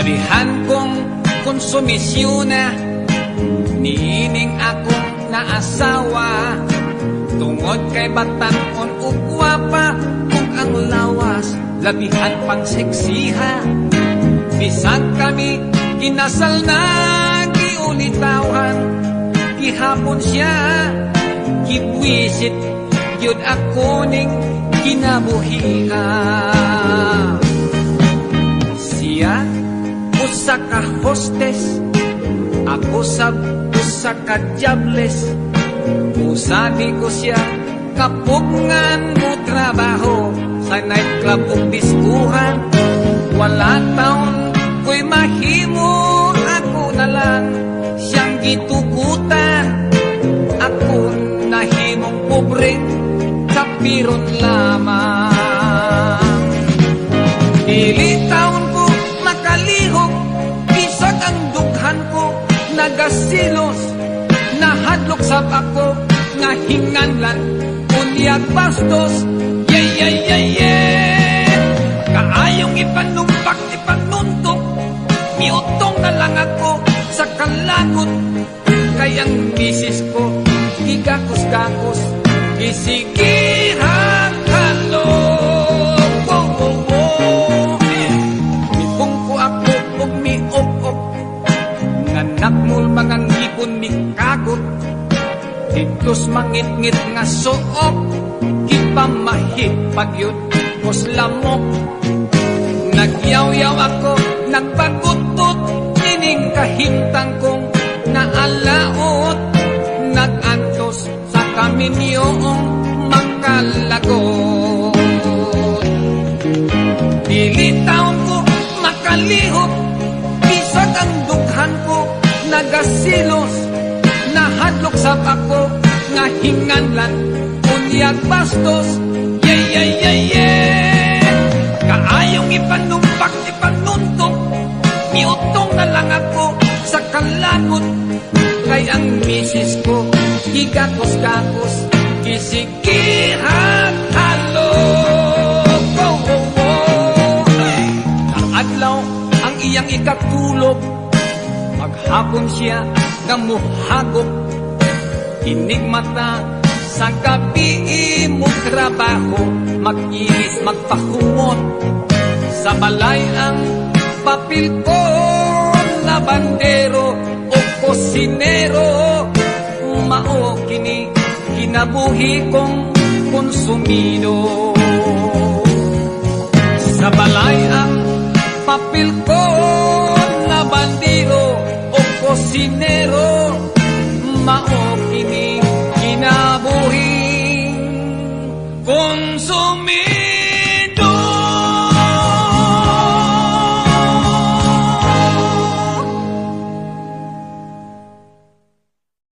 Labihan kong konsumisyon na niining akong naasawa, tungod kay batanon ug gwapa kung ang lawas labihan pang seksiha. Bisan kami kinasal na giulitawan, gihapon siya gibwisit yun ako ning kinabuhiha. Siya usa ka hostess, ako sab usa ka jobless. Usabi ko siya kapugngan mo trabaho sa nightclub ug diskuhan. Wala taon ko'y mahimo, ako na lang siyang gitugutan. Ako nahimong pobreng kapiron lamang. Dili taon ko makalihok, bisag ang dughan ko nagasilos. Nahadlok sab ako nga hinganlan unyag bastos. Kaayong ipanumpak ipanuntok, miutong na lang ako sa kalagot. Kayang misis ko gigakos-gakos, gisigihan halog. Mipungko ako ug miok-ok, nganak mul mga ngipon mikagot. Ditos mangit-ngit nga suok, gipamahit pagyud kos lamok. Nagyaw-yaw ako, nagpagutot, ining kahimtang kong naalaot. Nagantos sa kaminyoong makalagot. Dili taon ko makalihok, bisag ang dughan ko nagasilos. Nahadlok sa ako nga hinganlan unyag bastos. Kaayong ipanumpak ipanuntok, miutong na lang ako sa kalagot. Kay ang misis ko gigakos-gakos, gisigihan halog. Ang adlaw ang iyang ikatulog, maghapon siya gamuhagok. Inig mata sa gabi mo trabaho, mag-ilis magpahumot. Sa balay ang papel ko na bandero o kosinero. Mao kini kinabuhi kong konsumido. Sa balay ang papel ko na bandero o kosinero. Mao kini kinabuhi konsumido.